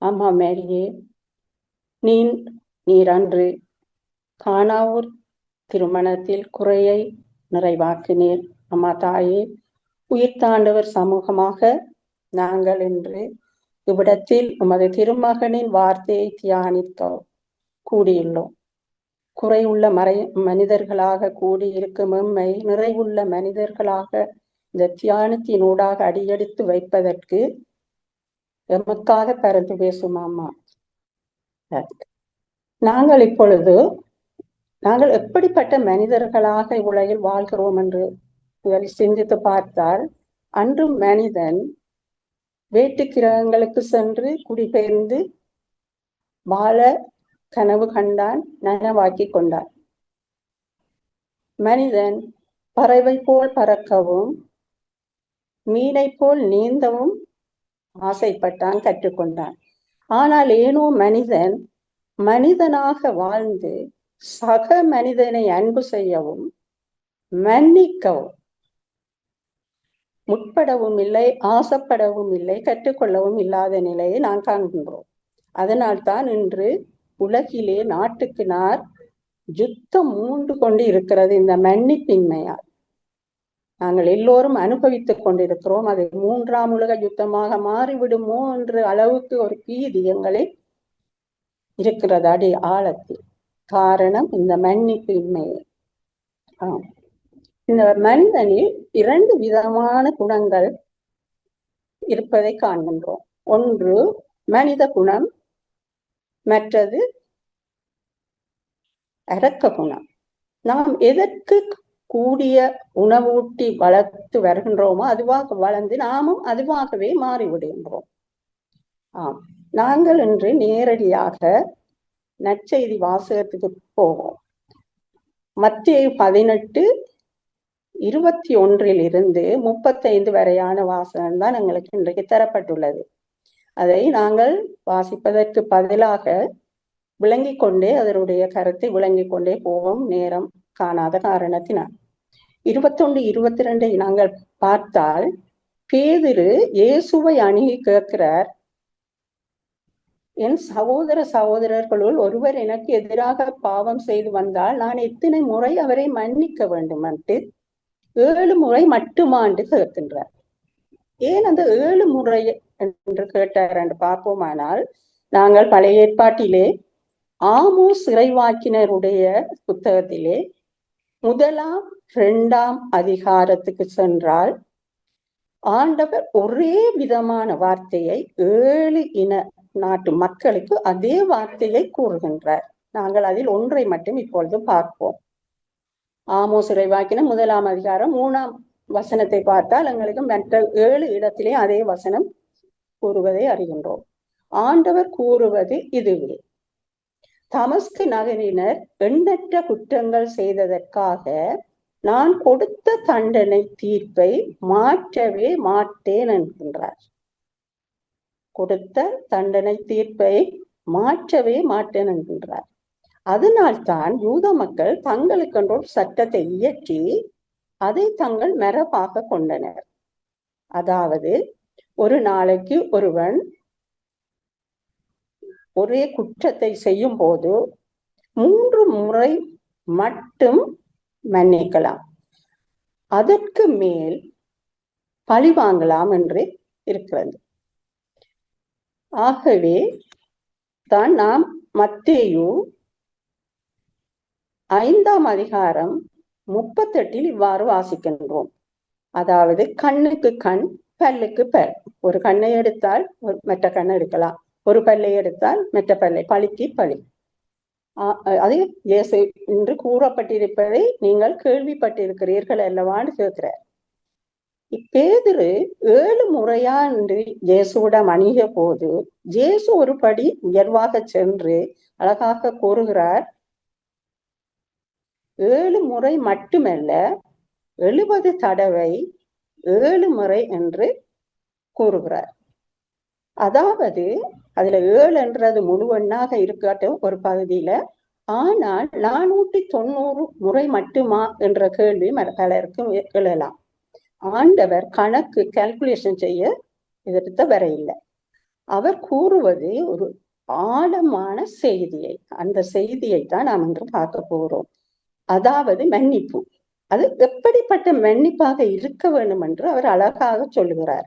ஆமா மேரியே, நீர் அன்று கானாவூர் திருமணத்தில் குறையை நிறைவாக்கினீர். அம்மா தாயே, உயிர்த்தாண்டவர் சமூகமாக நாங்கள் இன்று இவ்விடத்தில் உமது திருமகனின் வார்த்தையை தியானிக்க கூடியுள்ளோம். குறையுள்ள மனிதர்களாக கூடியிருக்கும் எம்மை நிறைவுள்ள மனிதர்களாக இந்த தியானத்தினூடாக அடியெடுத்து வைப்பதற்கு எமக்காக பரந்து பேசும் அம்மா. நாங்கள் இப்பொழுது எப்படிப்பட்ட மனிதர்களாக உலகில் வாழ்கிறோம் என்று சிந்தித்து பார்த்தால், அன்று மனிதன் வேட்டு கிரகங்களுக்கு சென்று குடிபெயர்ந்து வாழ கனவு கண்டான், நனவாக்கி கொண்டான். மனிதன் பறவை போல் பறக்கவும் மீனை போல் நீந்தவும் ஆசைப்பட்டான், கற்றுக்கொண்டான். ஆனால் ஏனோ மனிதன் மனிதனாக வாழ்ந்து சக மனிதனை அன்பு செய்யவும் மன்னிக்கவும் முற்படவும் இல்லை, ஆசைப்படவும் இல்லை, கற்றுக்கொள்ளவும் இல்லாத நிலையை நாம் காண்கின்றோம். அதனால்தான் இன்று உலகிலே நாட்டுக்கு நாள் யுத்தம் மூண்டு கொண்டு இருக்கிறது. இந்த மன்னிப்பின்மையால் நாங்கள் எல்லோரும் அனுபவித்துக் கொண்டிருக்கிறோம். அது 3ஆம் உலக யுத்தமாக மாறிவிடுமோ என்ற அளவுக்கு ஒரு பீதி எங்களை இருக்கிறது அடி ஆழத்தில். காரணம் இந்த மன்னிப்பின்மையை. இந்த மனிதனில் 2 விதமான குணங்கள் இருப்பதை காண்கின்றோம். ஒன்று மனித குணம், மற்றது அரக்க குணம். நாம் எதற்கு கூடிய உணவூட்டி வளர்த்து வருகின்றோமோ அதுவாக வளர்ந்து நாமும் அதுவாகவே மாறிவிடுகின்றோம். நாங்கள் இன்று நேரடியாக நற்செய்தி வாசகத்துக்கு போவோம். மத்தேயு 18:21 35 வரையான வாசகம் தான் எங்களுக்கு இன்றைக்கு தரப்பட்டுள்ளது. அதை நாங்கள் வாசிப்பதற்கு பதிலாக விளங்கிக் கொண்டே அதனுடைய கருத்தை விளங்கிக் கொண்டே போவோம், நேரம் காணாத காரணத்தினால். 21, 22 நாங்கள் பார்த்தால், பேதுரு இயேசுவை அணுகி கேட்கிறார், என் சகோதர சகோதரர்களுள் ஒருவர் எனக்கு எதிராக பாவம் செய்து வந்தால் நான் எத்தனை முறை அவரை மன்னிக்க வேண்டும் என்று 7 முறை மட்டுமாண்டு கேட்கின்றார். ஏன் அந்த 7 முறை என்று கேட்டார் என்று பார்ப்போமானால், நாங்கள் பழைய ஏற்பாட்டிலே ஆமோஸ் இறைவாக்கினருடைய புத்தகத்திலே 1ஆம் 2ஆம் அதிகாரத்துக்கு சென்றால், ஆண்டவர் ஒரே விதமான வார்த்தையை 7 இன நாட்டு மக்களுக்கு அதே வார்த்தையை கூறுகின்றார். நாங்கள் அதில் ஒன்றை மட்டும் இப்பொழுது பார்ப்போம். ஆமோஸ் இறைவாக்கினர் 1ஆம் அதிகாரம் 3ஆம் வசனத்தை பார்த்தால் எங்களுக்கு மற்ற 7 இடத்திலே அதே வசனம் கூறுவதை அறிகின்றோம். ஆண்டவர் கூறுவது இதுவே: தமஸ்கு நகரினர் எண்ணற்ற குற்றங்கள் செய்ததற்காக நான் கொடுத்த தண்டனை தீர்ப்பை மாற்றவே மாட்டேன் என்கின்றார். கொடுத்த தண்டனை தீர்ப்பை மாற்றவே மாட்டேன் என்கின்றார். அதனால்தான் யூத மக்கள் தங்களுக்கென்று ஒரு சட்டத்தை இயற்றி அதை தங்கள் மரபாக கொண்டனர். அதாவது, ஒரு நாளைக்கு ஒருவன் ஒரே குற்றத்தை செய்யும் போது 3 முறை மட்டும் மன்னிக்கலாம், அதற்கு மேல் பழி வாங்கலாம் என்று இருக்கிறது. ஆகவே தான் நாம் மத்தேயு 5ஆம் அதிகாரம் 38 இவ்வாறு வாசிக்கின்றோம். அதாவது, கண்ணுக்கு கண், பல்லுக்கு பல். ஒரு கண்ணை எடுத்தால் மற்ற கண்ணை எடுக்கலாம், ஒரு பல்லை எடுத்தால் மற்ற பல்லை, பழிக்கு பழி. அது இயேசு என்று கூறப்பட்டிருப்பதை நீங்கள் கேள்விப்பட்டிருக்கிறீர்கள் அல்லவான்னு கேட்கிறார். இப்பேதுரு 7 முறையா என்று இயேசுவிடம் அணுகிய போது இயேசு ஒரு படி உயர்வாக சென்று அழகாக கூறுகிறார், 7 முறை மட்டுமல்ல 70 தடவை 7 முறை என்று கூறுகிறார். அதாவது அதுல 7 என்றது முழுவண்ணாக இருக்கட்டும் ஒரு பகுதியில, ஆனால் 490 முறை மட்டுமா என்ற கேள்வி பலருக்கும் எழலாம். ஆண்டவர் கணக்கு கால்குலேஷன் செய்ய இதற்கு வரையில்லை. அவர் கூறுவது ஒரு ஆழமான செய்தியை. அந்த செய்தியை தான் நாம் இன்று பார்க்க போகிறோம். அதாவது மன்னிப்பு. அது எப்படிப்பட்ட மன்னிப்பாக இருக்க வேண்டும் என்று அவர் அழகாக சொல்லுகிறார்.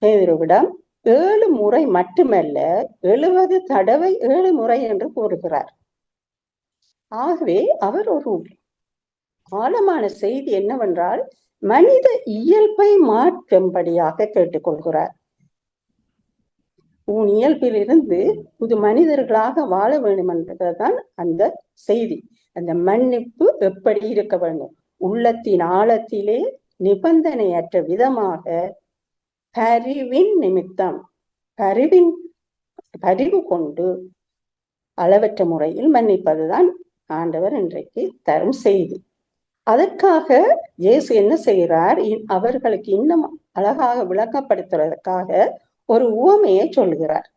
பேதுருவிடம் 7 முறை மட்டுமல்ல 70 தடவை 7 முறை என்று கூறுகிறார். ஆகவே அவர் ஒரு ஆழமான செய்தி என்னவென்றால் மனித இயல்பை மாற்றும்படியாக கேட்டுக்கொள்கிறார். உன் இயல்பிலிருந்து புது மனிதர்களாக வாழ வேண்டும் என்றதுதான் அந்த செய்தி. அந்த மன்னிப்பு எப்படி இருக்க வேண்டும்? உள்ளத்தின் ஆழத்திலே நிபந்தனையற்ற விதமாக பரிவின் நிமித்தம் பரிவு கொண்டு அளவற்ற முறையில் மன்னிப்பதுதான் ஆண்டவர் இன்றைக்கு தரும் செய்தி. அதற்காக இயேசு என்ன செய்கிறார்? அவர்களுக்கு இன்னும் அழகாக விளக்கப்படுத்துவதற்காக ஒரு உவமையை சொல்கிறார்.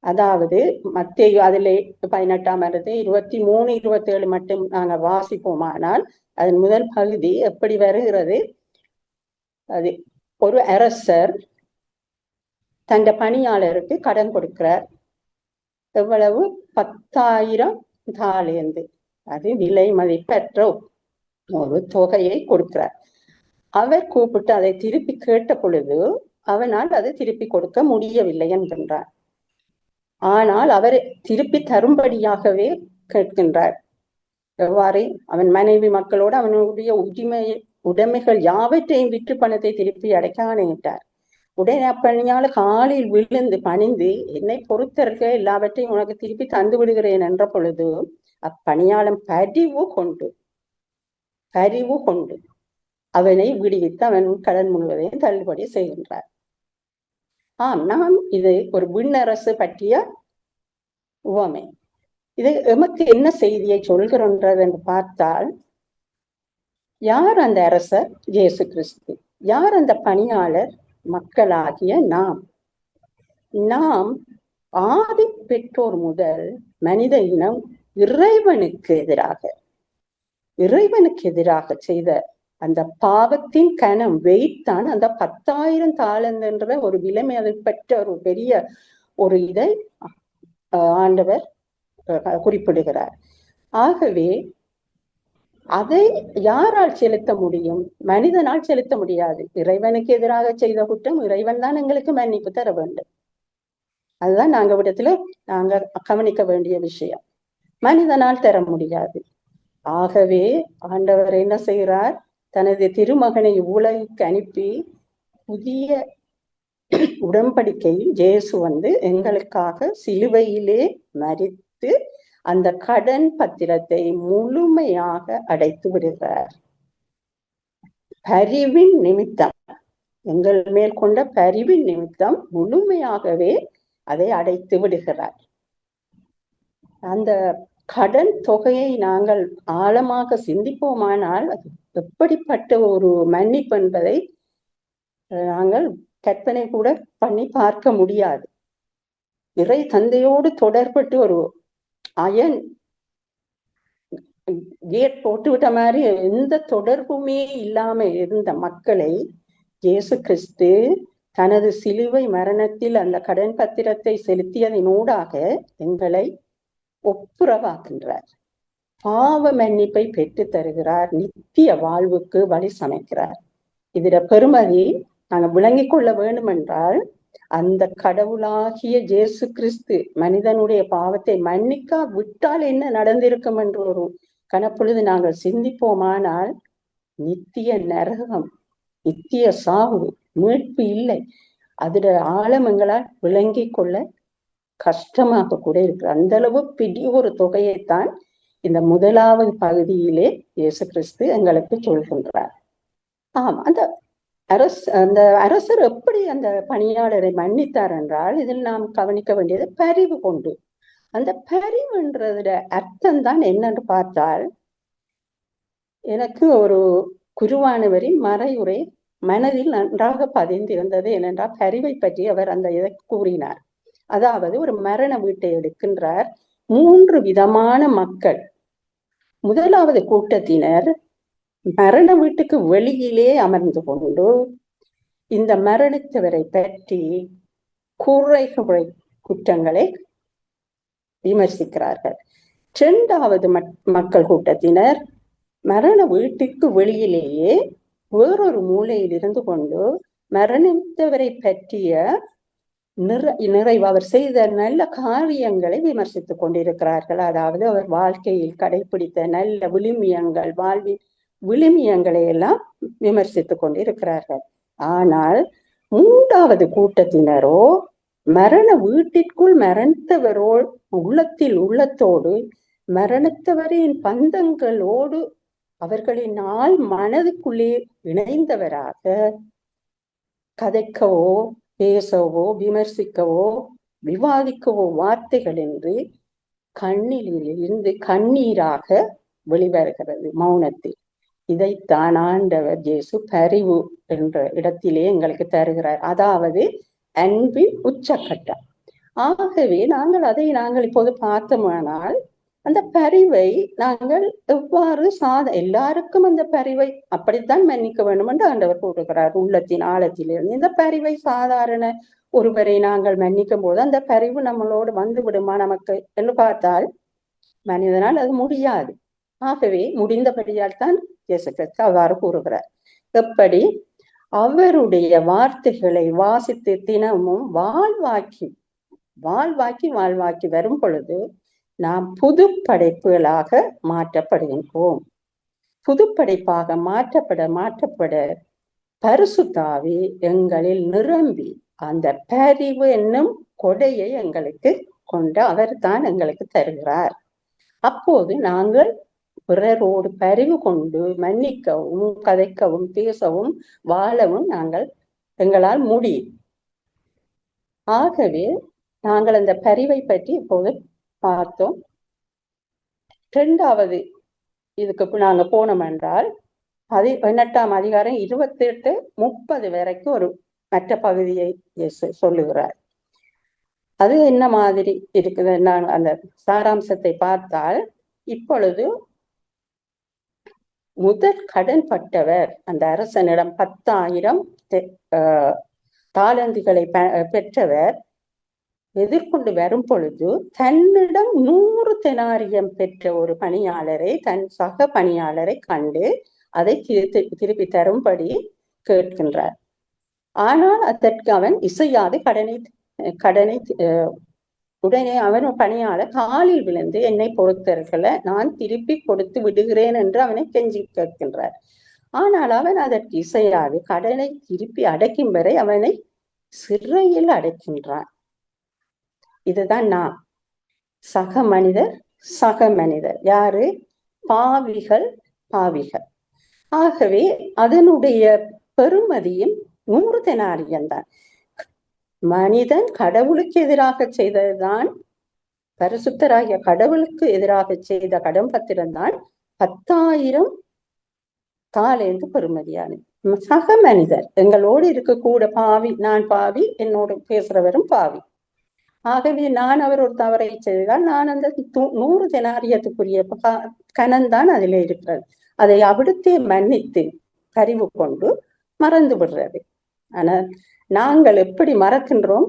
அதாவது மத்தேயு அதிலே 18 23 27 மட்டும் நாங்கள் வாசிப்போமானால் அதன் முதல் பகுதி எப்படி வருகிறது? அது ஒரு அரசர் தன் பணியாளருக்கு கடன் கொடுக்கிறார். எவ்வளவு? 10,000 தாலந்து, அது விலை மதிப்பற்ற ஒரு தொகையை கொடுக்கிறார். அவர் கூப்பிட்டு அதை திருப்பி கேட்ட பொழுது அவனால் அதை திருப்பி கொடுக்க முடியவில்லை என்கின்றார். ஆனால் அவர் திருப்பி தரும்படியாகவே கேட்கின்றார். எவ்வாறு? அவன் மனைவி மக்களோடு அவனுடைய உடைமைகள் யாவற்றையும் விற்று பணத்தை திருப்பி அடைக்க ஆணையிட்டார். உடனே அப்பணியால் காலில் விழுந்து பணிந்து, என்னை பொறுத்தருக்க எல்லாவற்றையும் உனக்கு திருப்பி தந்து விடுகிறேன் என்ற பொழுது அப்பணியாளன் பரிவு கொண்டு அவனை விடுவித்து அவன் கடன் முழுவதையும் தள்ளுபடி செய்கின்றார். நாம் இது ஒரு விண்ணரசு பற்றிய உவமை. இது எமக்கு என்ன செய்தியை சொல்கிறோன்றது என்று பார்த்தால், யார் அந்த அரசர்? இயேசு கிறிஸ்து. யார் அந்த பணியாளர்? மக்களாகிய நாம் ஆதி பெற்றோர் முதல் மனித இனம் இறைவனுக்கு எதிராக செய்த அந்த பாவத்தின் கனம் வெயிட்தான் அந்த 10,000 தாலந்து ஒரு விலைமை பெற்ற ஒரு பெரிய ஒரு இதை ஆண்டவர் குறிப்பிடுகிறார். ஆகவே அதை யாரால் செலுத்த முடியும்? மனிதனால் செலுத்த முடியாது. இறைவனுக்கு எதிராக செய்த குற்றம் இறைவன் தான் எங்களுக்கு மன்னிப்பு தர வேண்டும். அதுதான் நாங்க கவனிக்க வேண்டிய விஷயம். மனிதனால் தர முடியாது. ஆகவே ஆண்டவர் என்ன செய்கிறார்? தனது திருமகனை உலகுக்கு அனுப்பி புதிய உடன்படிக்கையில் இயேசு எங்களுக்காக சிலுவையிலே மரித்து அந்த கடன் பத்திரத்தை முழுமையாக அடைத்து விடுகிறார். பரிவின் நிமித்தம், எங்கள் மேல் கொண்ட பரிவின் நிமித்தம் முழுமையாகவே அதை அடைத்து விடுகிறார். அந்த கடன் தொகையை நாங்கள் ஆழமாக சிந்திப்போமானால் அது எப்படிப்பட்ட ஒரு மன்னிப்பு என்பதை நாங்கள் கற்பனை கூட பண்ணி பார்க்க முடியாது. இறை தந்தையோடு தொடர்பட்டு ஒரு அயன் கேட் போட்டு விட்ட மாதிரி எந்த தொடர்புமே இல்லாம இருந்த மக்களை இயேசு கிறிஸ்து தனது சிலுவை மரணத்தில் அந்த கடன் பத்திரத்தை செலுத்தியதினூடாக எங்களை ஒப்புரவாக்குகின்றார். பாவ மன்னிப்பை பெற்று தருகிறார். நித்திய வாழ்வுக்கு வழி சமைக்கிறார். இதுல பெருமதி நாங்கள் விளங்கிக் கொள்ள வேண்டும் என்றால், அந்த கடவுளாகிய இயேசு கிறிஸ்து மனிதனுடைய பாவத்தை மன்னிக்கா விட்டால் என்ன நடந்திருக்கும் என்று ஒரு கணப்பொழுது நாங்கள் சிந்திப்போமானால், நித்திய நரகம், நித்திய சாவு, மீட்பு இல்லை. அதோட ஆழம் எங்களால் விளங்கிக் கொள்ள கஷ்டமாக கூட இருக்கு. அந்த அளவு பெரிய ஒரு தொகையைத்தான் இந்த முதலாவது பகுதியிலே இயேசு கிறிஸ்து எங்களுக்கு சொல்கின்றார். அந்த அரசர் எப்படி அந்த பணியாளரை மன்னித்தார் என்றால், இதில் நாம் கவனிக்க வேண்டியது பரிவு கொண்டு. அந்த பரிவுன்றத அர்த்தம் தான் என்னன்னு பார்த்தால், எனக்கு ஒரு குருவானவரின் மறையுரை மனதில் நன்றாக பதிந்திருந்தது. ஏனென்றால் பரிவை பற்றி அவர் அந்த இதை கூறினார். அதாவது ஒரு மரண வீட்டை எடுக்கின்றார். 3 விதமான மக்கள். முதலாவது கூட்டத்தினர் மரண வீட்டுக்கு வெளியிலே அமர்ந்து கொண்டு இந்த மரணித்தவரை பற்றி குறை குற்றங்களை விமர்சிக்கிறார்கள். இரண்டாவது மக்கள் கூட்டத்தினர் மரண வீட்டுக்கு வெளியிலேயே வேறொரு மூலையில் இருந்து கொண்டு மரணித்தவரை பற்றிய நிறைவு அவர் செய்த நல்ல காரியங்களை விமர்சித்துக் கொண்டிருக்கிறார்கள். அதாவது அவர் வாழ்க்கையில் கடைபிடித்த நல்ல விழுமியங்கள், வாழ்வின் விழுமியங்களை எல்லாம் விமர்சித்துக் கொண்டிருக்கிறார்கள். ஆனால் மூன்றாவது கூட்டத்தினரோ மரண வீட்டிற்குள் மரணித்தவரோ உள்ளத்தோடு மரணித்தவரின் பந்தங்களோடு அவர்களின் ஆள் மனதுக்குள்ளே இணைந்தவராக கதைக்கவோ பேசவோ விமர்சிக்கவோ விவாதிக்கவோ வார்த்தைகளின்றி கண்ணிலிருந்து கண்ணீராக வெளிவருகிறது மௌனத்தில். இதைத்தான் ஆண்டவர் இயேசு பரிவு என்ற இடத்திலே எங்களுக்கு தருகிறார். அதாவது அன்பின் உச்சக்கட்டம். ஆகவே நாங்கள் இப்போது பார்த்தோமானால் அந்த பரிவை நாங்கள் எவ்வாறு எல்லாருக்கும் அந்த பரிவை அப்படித்தான் மன்னிக்க வேண்டும் என்று ஆண்டவர் கூறுகிறார். உள்ளத்தின் ஆழத்திலிருந்து இந்த பரிவை சாதாரண ஒருவரை நாங்கள் மன்னிக்கும் போது அந்த பரிவு நம்மளோடு வந்து விடுமா நமக்கு என்று பார்த்தால் மனிதனால் அது முடியாது. ஆகவே முடிந்தபடியால் தான் இயேசு கிறிஸ்து அவ்வாறு கூறுகிறார். எப்படி அவருடைய வார்த்தைகளை வாசித்து தினமும் வாழ்வாக்கி வரும் பொழுது நாம் புது படைப்புகளாக மாற்றப்படுகின்றோம். புது படைப்பாக மாற்றப்பட பரிசுத்த ஆவி எங்களில் நிரம்பி அந்த பரிவு என்னும் கொடையை எங்களுக்கு கொண்டு அவர் தான் எங்களுக்கு தருகிறார். அப்போது நாங்கள் பிறரோடு பரிவு கொண்டு மன்னிக்கவும் கதைக்கவும் பேசவும் வாழவும் எங்களால் முடியும். ஆகவே நாங்கள் அந்த பரிவை பற்றி இப்போது பார்த்தோம். இரண்டாவது இதுக்கு நாங்க போனோம் என்றால் 18ஆம் அதிகாரம் 28-30 வரைக்கும் ஒரு மற்ற பகுதியை சொல்லுகிறார். அது என்ன மாதிரி இருக்குது? நான் அந்த சாராம்சத்தை பார்த்தால், இப்பொழுது முதல் கடன் பட்டவர் அந்த அரசனிடம் 10,000 தாலந்துகளை பெற்றவர் எதிர்கொண்டு வரும் பொழுது தன்னிடம் 100 தெனாரியம் பெற்ற ஒரு பணியாளரை, தன் சக பணியாளரை கண்டு அதை திருப்பி தரும்படி கேட்கின்றார். ஆனால் அதற்கு அவன் இசையாது கடனை உடனே அவன் பணியாளர் காலில் விழுந்து என்னை பொறுத்தவர்களை நான் திருப்பி கொடுத்து விடுகிறேன் என்று அவனை கெஞ்சி கேட்கின்றார். ஆனால் அவன் அதற்கு இசையாது கடனை திருப்பி அடைக்கும் வரை அவனை சிறையில் அடைக்கின்றான். இதுதான் நாம் சக மனிதர் யாரு? பாவிகள். ஆகவே அதனுடைய பெருமதியும் 100 தெனாரியம் தான். மனிதன் கடவுளுக்கு எதிராக செய்ததுதான், பரிசுத்தராகிய கடவுளுக்கு எதிராக செய்த கடன் பத்திரம்தான் 10,000 தாலந்து பெருமதியானது. சக மனிதர் எங்களோடு இருக்கக்கூட பாவி, நான் பாவி, என்னோடு பேசுறவரும் பாவி. ஆகவே நான் அவர் ஒரு தவறை செய்தால் நான் அந்த 100 தெனாரியத்துக்குரிய கணந்தான் அதில் இருக்கிறது. அதை அவிடுத்தே மன்னித்து கறிவு கொண்டு மறந்து விடுறது. ஆனால் நாங்கள் எப்படி மறக்கின்றோம்?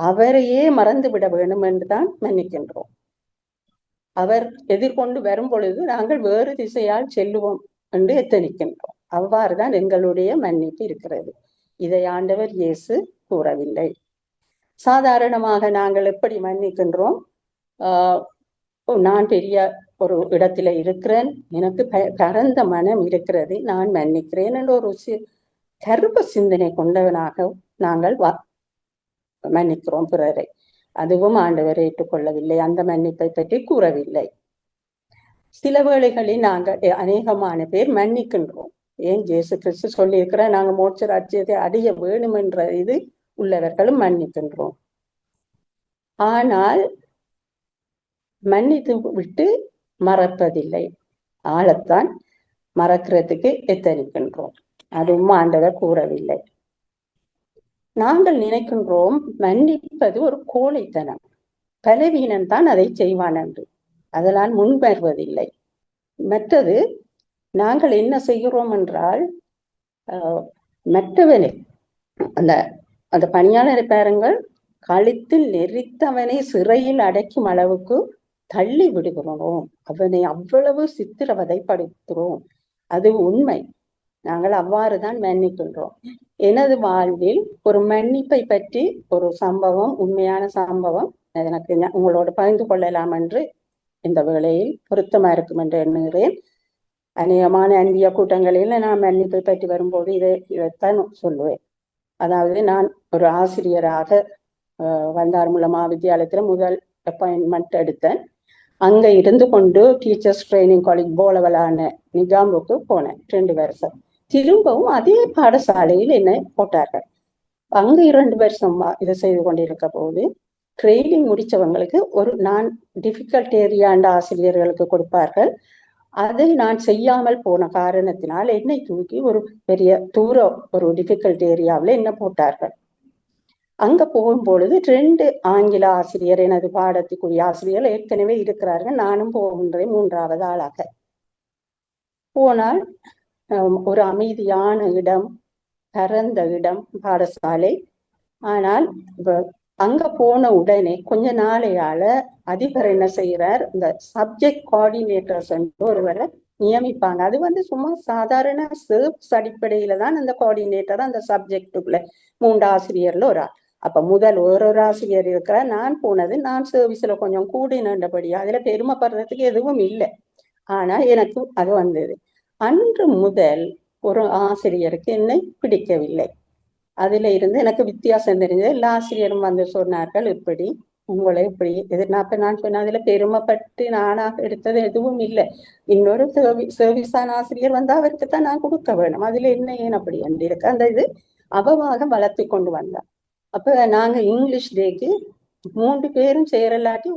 அவரையே மறந்து விட வேண்டும் என்றுதான் மன்னிக்கின்றோம். அவர் எதிர்கொண்டு வரும் பொழுது நாங்கள் வேறு திசையால் செல்லுவோம் என்று எத்தனிக்கின்றோம். அவ்வாறுதான் எங்களுடைய மன்னிப்பு இருக்கிறது. இதை ஆண்டவர் இயேசு கூறவில்லை. சாதாரணமாக நாங்கள் எப்படி மன்னிக்கின்றோம்? நான் பெரிய ஒரு இடத்துல இருக்கிறேன், எனக்கு பரந்த மனம் இருக்கிறது, நான் மன்னிக்கிறேன் என்ற ஒரு கருப்ப சிந்தனை கொண்டவனாக நாங்கள் மன்னிக்கிறோம் பிறரை. அதுவும் ஆண்டவர் ஏற்றுக்கொள்ளவில்லை, அந்த மன்னிப்பை பற்றி கூறவில்லை. சில வேளைகளில் நாங்கள் அநேகமான பேர் மன்னிக்கின்றோம். ஏன் இயேசு கிறிஸ்து சொல்லியிருக்கிற நாங்க மோட்ச ராஜ்யத்தை அடைய வேணும் என்ற இது உள்ளவர்களும் மன்னிக்கின்றோம். ஆனால் மன்னித்து விட்டு மறப்பதில்லை, ஆளத்தான் மறக்கிறதுக்கு எத்தனிக்கின்றோம். அதுவும் ஆண்டவர் கூறவில்லை. நாங்கள் நினைக்கின்றோம் மன்னிப்பது ஒரு கோழைத்தனம், பலவீனம் தான் அதை செய்வான் என்று. அதனால் முன்வருவதில்லை. மற்றது நாங்கள் என்ன செய்கிறோம் என்றால், மற்றவனை அந்த அந்த பணியாளரை பாருங்கள், கழுத்தில் நெரித்தவனை சிறையில் அடைக்கும் அளவுக்கு தள்ளி விடுகிறோம். அவனை அவ்வளவு சித்திரவதைப்படுத்துகிறோம். அது உண்மை. நாங்கள் அவ்வாறுதான் மன்னிக்கின்றோம். எனது வாழ்வில் ஒரு மன்னிப்பை பற்றி ஒரு சம்பவம், உண்மையான சம்பவம் எனக்கு உங்களோடு பகிர்ந்து கொள்ளலாம் என்று இந்த வேளையில் பொருத்தமா இருக்கும் என்று எண்ணுகிறேன். அநேகமான அன்பிய கூட்டங்களில் நான் மன்னிப்பை பற்றி வரும்போது இதைத்தான் சொல்லுவேன். அதாவது நான் ஒரு ஆசிரியராக வந்தார்முல்ல மகாவித்தியாலயத்தில் முதல் அப்பாயின்மெண்ட் எடுத்தேன். அங்க இருந்து கொண்டு டீச்சர்ஸ் ட்ரைனிங் காலேஜ் போலவலான நிஜாம்புக்கு போனேன் 2 வருஷம். திரும்பவும் அதே பாடசாலையில் என்னை போட்டார்கள். அங்கு 2 வருஷம் இதை செய்து கொண்டிருக்க போது ட்ரைனிங் முடிச்சவங்களுக்கு ஒரு நான் டிஃபிகல்ட் ஏரியாண்ட ஆசிரியர்களுக்கு கொடுப்பார்கள். அதை நான் செய்யாமல் போன காரணத்தினால் என்னை தூக்கி ஒரு பெரிய தூரம் ஒரு டிஃபிகல்ட் ஏரியாவில் என்ன போட்டார்கள். அங்க போகும்பொழுது 2 ஆங்கில ஆசிரியர், எனது பாடத்துக்குரிய ஆசிரியர்கள் ஏற்கனவே இருக்கிறார்கள். நானும் போகின்றேன் 3வது ஆளாக. போனால் ஒரு அமைதியான இடம், பரந்த இடம் பாடசாலை. ஆனால் அங்க போன உடனே கொஞ்ச நாளையால அதிபர் என்ன செய்யறார், இந்த சப்ஜெக்ட் கோஆர்டினேட்டர்ஸ் ஒருவரை நியமிப்பாங்க. அது சும்மா சாதாரண சர்வ்ஸ் அடிப்படையில தான் அந்த கோஆர்டினேட்டர் அந்த சப்ஜெக்டுக்குள்ள 3 ஆசிரியர்ல ஒரு ஆள். அப்ப முதல் ஒரு ஆசிரியர் இருக்கிறார். நான் போனது நான் சர்வீஸ்ல கொஞ்சம் கூடினபடியா அதுல பெருமைப்படுறதுக்கு எதுவும் இல்லை. ஆனா எனக்கு அது வந்தது. அன்று முதல் ஒரு ஆசிரியருக்கு என்னை பிடிக்கவில்லை. அதுல இருந்து எனக்கு வித்தியாசம் தெரிஞ்சது. எல்லா ஆசிரியரும் வந்து சொன்னார்கள், இப்படி உங்களை இப்படி அப்ப நான் சொன்ன அதுல பெருமைப்பட்டு நானாக எடுத்தது எதுவும் இல்லை. இன்னொரு சர்வீஸான ஆசிரியர் வந்து அவருக்கு தான் நான் கொடுக்க வேணும். அதுல என்ன ஏன் அப்படி என்று இருக்கு. அந்த இது அவவாக வளர்த்து கொண்டு வந்தார். அப்ப நாங்க இங்கிலீஷ் டேக்கு 3 பேரும் சேரலாட்டி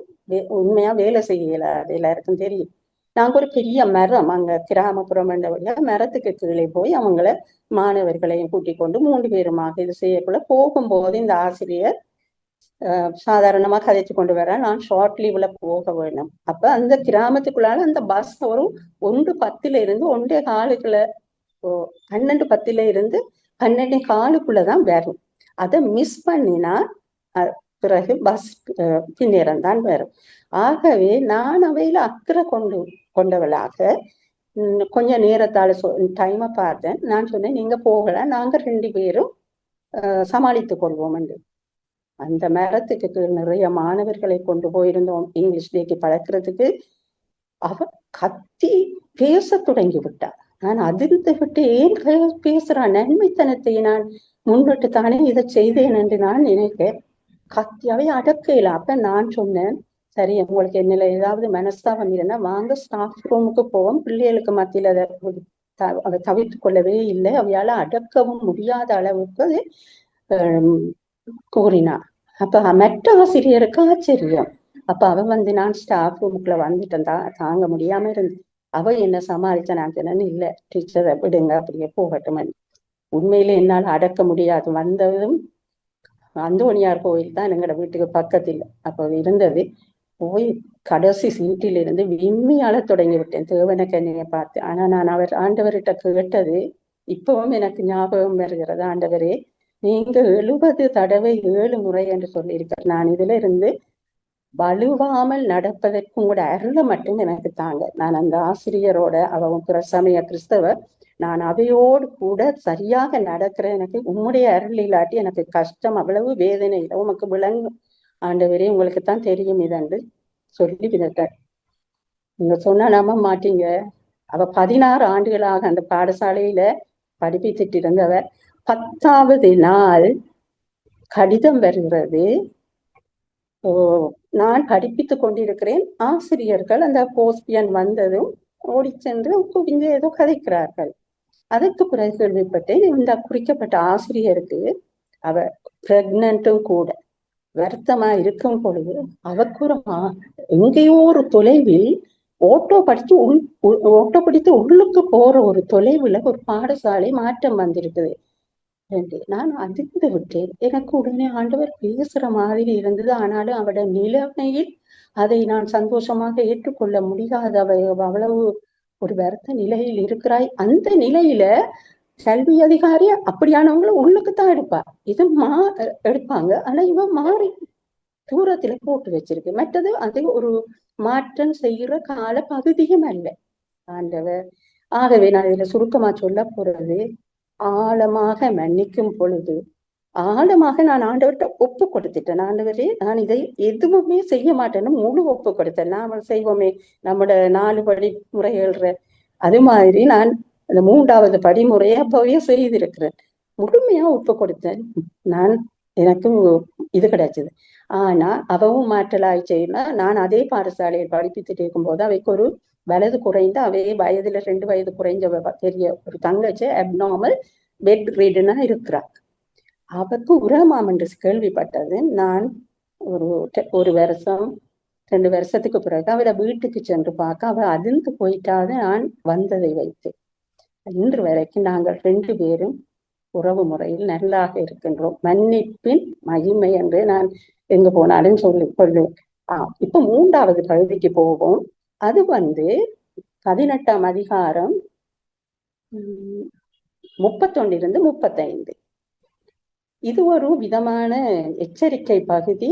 உண்மையா வேலை செய்யல. அது எல்லாருக்கும் தெரியும். நாங்க ஒரு பெரிய மரம் அங்க கிராமப்புறம் வழியா மரத்துக்கு கீழே போய் அவங்கள மாணவர்களையும் கூட்டிக் கொண்டு 3 பேருமாக இது செய்யக்குள்ள போகும்போது இந்த ஆசிரியர் சாதாரணமா கதைச்சு கொண்டு வர நான் ஷார்ட் லீவ்ல போக வேணும். அப்ப அந்த கிராமத்துக்குள்ளால அந்த பஸ் ஒரு 1:10 இருந்து 1:15 12:10 இருந்து 12:15 வரும். அதை மிஸ் பண்ணினா பிறகு பஸ் பின்னேறம் தான் வரும். ஆகவே நான் அவையில அக்கறை கொண்டவளாக கொஞ்ச நேரத்தால டைமை பார்த்தேன். நான் சொன்னேன், நீங்க போகல, நாங்க 2 பேரும் சமாளித்துக் கொள்வோம் என்று. அந்த மரத்துக்கு நிறைய மாணவர்களை கொண்டு போயிருந்தோம் இங்கிலீஷ் டேக்கு பழக்கிறதுக்கு. அவ கத்தி பேச தொடங்கி விட்டார். நான் அதிர்ந்து விட்டு ஏன் பேசுறான், நன்மைத்தனத்தை நான் முன்னிட்டு தானே இதை செய்தேன் என்று நான் நினைக்கிறேன். கத்தியாவே அடக்கையில. அப்ப நான் சொன்னேன், சரி உங்களுக்கு என்னல ஏதாவது மனஸ்தாபம் இல்லைன்னா வாங்க ஸ்டாஃப் ரூமுக்கு போவோம். பிள்ளைகளுக்கு மத்தியில அதை தவிர்த்து கொள்ளவே இல்லை. அவையால அடக்கவும் முடியாத அளவுக்கு கூறினா. அப்ப மற்ற ஆசிரியருக்கு ஆச்சரியம். அப்ப அவ வந்து நான் ஸ்டாஃப் ரூமுக்குள்ள வந்துட்டேன், தாங்க முடியாம இருந்து அவ என்ன சமாளிச்ச. நான் சொன்னேன்னு இல்ல டீச்சரை விடுங்க, அப்படியே போகட்டும். உண்மையில என்னால் அடக்க முடியாது. வந்ததும் அந்தோணியார் கோயில் தான் எங்களோட வீட்டுக்கு பக்கத்தில் அப்போ இருந்தது. போய் கடைசி சீட்டில் இருந்து விம்மியால தொடங்கி விட்டேன் தேவன கண்ணியை பார்த்து. ஆனா நான் ஆண்டவர்கிட்ட கேட்டது இப்பவும் எனக்கு ஞாபகம் வருகிறது. ஆண்டவரே, நீங்க 70 தடவை 7 முறை என்று சொல்லியிருக்க, நான் இதுல இருந்து வலுவாமல் நடப்பதற்கு உங்களோட அருளை மட்டும் எனக்கு தாங்க. நான் அந்த ஆசிரியரோட, அவன் பிரசமய கிறிஸ்தவர், நான் அவையோடு கூட சரியாக நடக்கிற எனக்கு உம்முடைய அருள் இல்லாட்டி எனக்கு கஷ்டம், அவ்வளவு வேதனை இல்லை, உமக்கு விளங்கும் ஆண்டவரே, உங்களுக்கு தான் தெரியும் இதன்று சொல்லி விதட்டார். நீங்க சொன்னா நம்ப மாட்டீங்க, அவ 16 ஆண்டுகளாக அந்த பாடசாலையில படிப்பித்துட்டு இருந்தவர். 10வது நாள் கடிதம் வருகிறது. நான் படிப்பித்துக் கொண்டிருக்கிறேன். ஆசிரியர்கள் அந்த போஸ்டியன் வந்ததும் ஓடி சென்று குவிந்து ஏதோ கதைக்கிறார்கள். அதற்கு பிறகு கேள்விப்பட்டேன், இந்த குறிக்கப்பட்ட ஆசிரியருக்கு அவ பிரெக்னன்ட்டும் கூட. வருத்தமா இருக்கும் பொழுது அவருக்கு எங்கேயோ ஒரு தொலைவில் ஓட்டோ பிடித்து உள்ளுக்கு போற ஒரு தொலைவுல ஒரு பாடசாலை மாற்றம் வந்திருக்குது. நான் அதிர்ந்து விட்டேன். எனக்கு உடனே ஆண்டவர் பேசுற மாதிரி இருந்தது. ஆனாலும் அவட நிலைமையில் அதை நான் சந்தோஷமாக ஏற்றுக்கொள்ள முடியாத, அவ்வளவு ஒரு வருத்த நிலையில் இருக்கிறாய். அந்த நிலையில கல்வி அதிகாரி அப்படியானவங்களை உள்ளுக்குத்தான் எடுப்பா. இது எடுப்பாங்க. ஆனா இவன் மாறி தூரத்துல போட்டு வச்சிருக்கு. மற்றது அது ஒரு மாற்றம் செய்கிற கால பகுதியும் அல்ல ஆண்டவர். ஆகவே நான் இதுல சுருக்கமா சொல்ல போறது, ஆழமாக மன்னிக்கும் பொழுது ஆழமாக நான் ஆண்டவர்கிட்ட ஒப்பு கொடுத்துட்டேன். ஆண்டவரே, நான் இதை எதுவுமே செய்ய மாட்டேன்னு முழு ஒப்பு கொடுத்தேன். நாம செய்வோமே நம்மளோட 4 படிமுறைகள், அது மாதிரி நான் அந்த 3வது படிமுறையை அப்பவே செய்திருக்கிறேன். முழுமையா ஒப்பு கொடுத்தேன். நான் எனக்கு இது கிடைச்சது. ஆனா அவவும் மாற்றலாய் செய்யனா, நான் அதே பாடசாலையில் படிப்பித்துட்டு இருக்கும்போது அவைக்கு ஒரு வயது குறைந்த, அவே வயதுல 2 வயது குறைஞ்ச பெரிய ஒரு தங்கச்சி அப்நார்மல் பெட் ரீடனா இருக்கிறார். அவருக்கு உரமாம் என்று கேள்விப்பட்டது. நான் ஒரு வருஷம் 2 வருஷத்துக்கு பிறகு அவரை வீட்டுக்கு சென்று பார்க்க அவ அதிர்ந்து போயிட்டாது. நான் வந்ததை வைத்து இன்று வரைக்கும் நாங்கள் 2 பேரும் உறவு முறையில் நல்லாக இருக்கின்றோம். மன்னிப்பின் மகிமை என்று நான் எங்க போனாலும் சொல்லுவேன். இப்ப 3வது பகுதிக்கு போவோம். அது 18ஆம் அதிகாரம் 31 35. இது ஒரு விதமான எச்சரிக்கை பகுதி.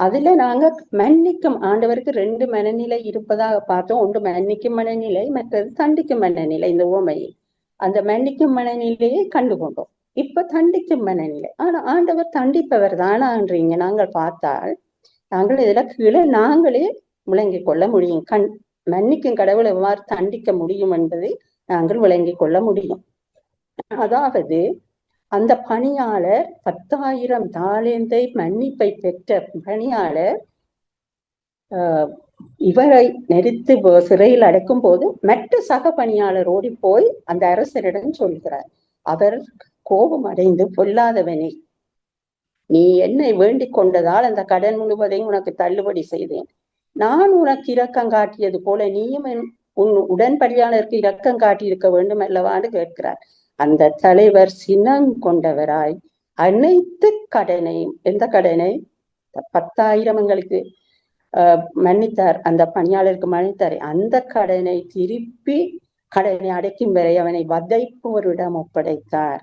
அதுல நாங்க மன்னிக்கும் ஆண்டவருக்கு 2 மனநிலை இருப்பதாக பார்த்தோம். ஒன்று மன்னிக்கும் மனநிலை, மற்றது தண்டிக்கும் மனநிலை. இந்த உவமையை அந்த மன்னிக்கும் மனநிலையை கண்டுகொண்டோம். இப்ப தண்டிக்கும் மனநிலை. ஆனா ஆண்டவர் தண்டிப்பவர் தானான்றீங்க நாங்கள் பார்த்தால், நாங்கள் இதுல கீழே நாங்களே விளங்கிக் கொள்ள முடியும். மன்னிக்கும் கடவுளை எவ்வாறு தண்டிக்க முடியும் என்பதை நாங்கள் விளங்கிக் கொள்ள முடியும். அதாவது அந்த பணியாளர் 10,000 தாலேந்தை மன்னிப்பை பெற்ற பணியாளர் இவரை நெரித்து சிறையில் அடைக்கும் போது மற்ற சக பணியாளர் ஓடி போய் அந்த அரசரிடம் சொல்கிறார். அவர் கோபம் அடைந்து, பொல்லாதவனே, நீ என்னை வேண்டிக் கொண்டதால் அந்த கடன் முழுவதையும் உனக்கு தள்ளுபடி செய்தேன். நான் உனக்கு இரக்கம் காட்டியது போல நீயும் உன் உடன்படியாளருக்கு இரக்கம் காட்டியிருக்க வேண்டும் அல்லவான்னு கேட்கிறார். அந்த தலைவர் சினம் கொண்டவராய் அனைத்து கடனையும், எந்த கடனை 10,000 எங்களுக்கு மன்னித்தார், அந்த பணியாளருக்கு மன்னித்தார், அந்த கடனை திருப்பி கடனை அடைக்கும் வரை அவனை வதைப்போரிடம் ஒப்படைத்தார்.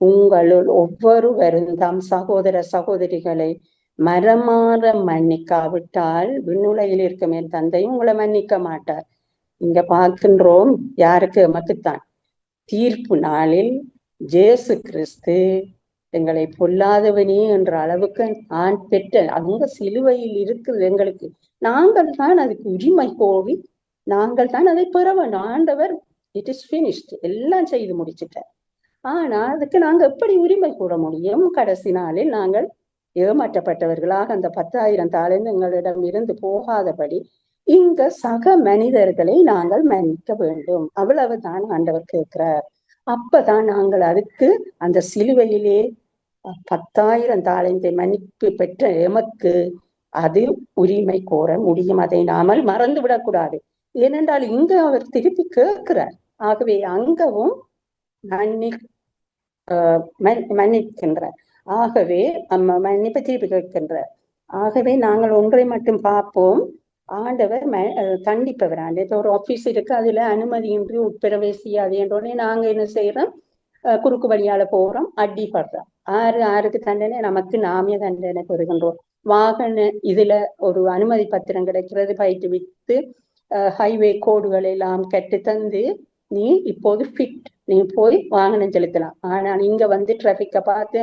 உங்களுள் ஒவ்வொருவரும் தம் சகோதர சகோதரிகளை மரமாற மன்னிக்காவிட்டால் விண்ணுலகில் இருக்கும் என் தந்தையும் உங்களை மன்னிக்க மாட்டார். இங்க பார்க்கின்றோம் யாருக்கு? எமக்குத்தான். தீர்ப்பு நாளில் ஜேசு கிறிஸ்து எங்களை பொல்லாதவனே என்ற அளவுக்கு நான் பெற்ற அந்த சிலுவையில் இருக்குது எங்களுக்கு. நாங்கள் தான் அதுக்கு உரிமை கோரி நாங்கள் தான் அதை பெற வேண்டும். ஆண்டவர் இட் இஸ் பினிஷ்ட், எல்லாம் செய்து முடிச்சுட்டார். ஆனா அதுக்கு நாங்க எப்படி உரிமை கூற முடியும்? கடைசி நாளில் நாங்கள் ஏமாற்றப்பட்டவர்களாக அந்த 10,000 தாலேந்து எங்களிடம் இருந்து போகாதபடி இங்க சக மனிதர்களை நாங்கள் மன்னிக்க வேண்டும். அவ்வளவுதான் ஆண்டவர் கேட்கிறார். அப்பதான் நாங்கள் அதுக்கு அந்த சிலுவையிலே 10,000 தாலேந்தை மன்னிப்பு பெற்ற எமக்கு அது உரிமை கோர முடியும். அதை நாமல் மறந்து விடக்கூடாது. ஏனென்றால் இங்க அவர் திருப்பி கேட்கிறார். ஆகவே அங்கவும் மன்னிக்கின்றார். ஆகவே மன்னிப்பை திருப்பி கேட்கின்றார். ஆகவே நாங்கள் ஒன்றை மட்டும் பார்ப்போம். ஆண்டவர் தண்டிப்பவர். ஆண்டவர் ஒரு ஆபீஸ் இருக்கு, அதுல அனுமதியின்றி உட்பிரவேசியாது என்றோடனே நாங்க என்ன செய்யறோம்? குறுக்கு வழியால போறோம், அடிபடுறோம். ஆருக்கு தண்டனை? நமக்கு நாமே தண்டனை பெறுகின்றோம். வாகன இதுல ஒரு அனுமதி பத்திரம் கிடைக்கிறது, பயிற்றுவித்து ஹைவே கோடுகள் எல்லாம் கட்டு தந்து நீ இப்போது ஃபிட், நீ போய் வாகனம் செலுத்தலாம். ஆனால் இங்க டிராபிக்கை பார்த்து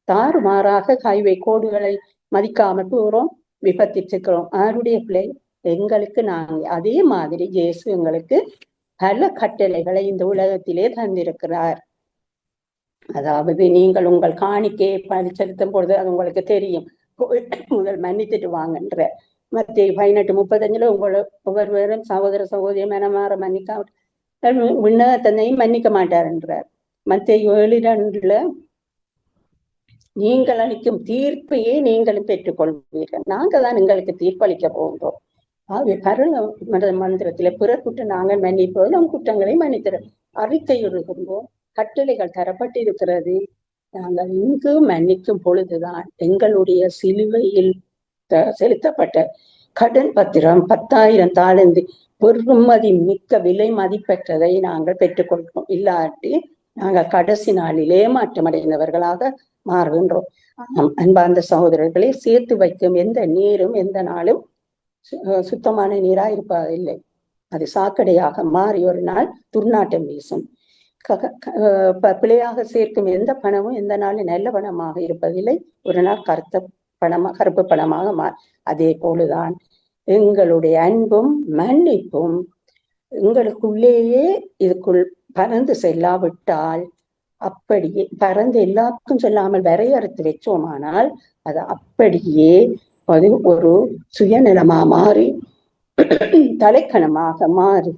தாறுமாறாக ஹைவே கோடுகளை மதிக்காம போறோம், விபத்திச்சுக்கிறோம். யாருடைய பிள்ளை? எங்களுக்கு. நாங்கள் அதே மாதிரி இயேசு எங்களுக்கு பல கட்டளைகளை இந்த உலகத்திலே தந்திருக்கிறார். அதாவது நீங்கள் உங்கள் காணிக்கையை செலுத்தும் பொழுது அது உங்களுக்கு தெரியும், முதல் மன்னித்துட்டு வாங்கன்ற. மத்திய 18:35 உங்களை ஒவ்வொருவரும் சகோதர சகோதரி மனமாற மன்னிக்கா விண்ணகத்தன்னையும் மன்னிக்க மாட்டார் என்றார். மத்திய 7:2 நீங்கள் அளிக்கும் தீர்ப்பையே நீங்களும் பெற்றுக்கொள்வீர்கள். நாங்கள் தான் எங்களுக்கு தீர்ப்பளிக்க போகின்றோம். ஆகவே பரல மந்திரத்தில பிறர் குற்றம் நாங்கள் மன்னிப்போது நம் குற்றங்களை மன்னித்திட அறிக்கையிடுகின்றோம். கட்டளைகள் தரப்பட்டிருக்கிறது. நாங்கள் இங்கு மன்னிக்கும் பொழுதுதான் எங்களுடைய சிலுவையில் செலுத்தப்பட்ட கடன் பத்திரம் 10,000 தாலேந்து பெருமதி மிக்க விலை மதிப்பற்றதை நாங்கள் பெற்றுக்கொள்கிறோம். இல்லாட்டி நாங்கள் கடைசி நாளில் ஏமாற்றமடைந்தவர்களாக மாறுகின்றோம். அன்பார்ந்த சகோதரர்களை, சேர்த்து வைக்கும் எந்த நீரும் எந்த நாளும் சுத்தமான நீரா இருப்பதில்லை. அது சாக்கடையாக மாறி ஒரு நாள் துர்நாற்றம் வீசும். பிழையாக சேர்க்கும் எந்த பணமும் எந்த நாளும் நல்ல பணமாக இருப்பதில்லை, ஒரு நாள் கருப்பு பணமாக அதே போலதான் எங்களுடைய அன்பும் மன்னிப்பும் எங்களுக்குள்ளேயே இதுக்குள் பறந்து செல்லாவிட்டால், அப்படியே பறந்து எல்லாருக்கும் சொல்லாமல் வரையறுத்து வச்சோமானால் அது அப்படியே அது ஒரு சுயநலமா மாறி தலைக்கணமாக மாறி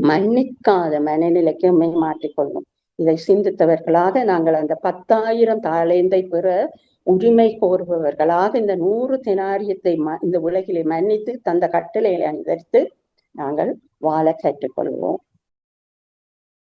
மன்னிக்காத மனநிலைக்கு மாற்றிக்கொள்ளும். இதை சிந்தித்தவர்களாக நாங்கள் அந்த 10,000 தாலேந்தை பெற உரிமை கோருபவர்களாக இந்த 100 தெனாரியத்தை இந்த உலகிலே மன்னித்து தந்த கட்டளைகளை அனுசரித்து நாங்கள் வாழ கற்றுக்கொள்வோம்.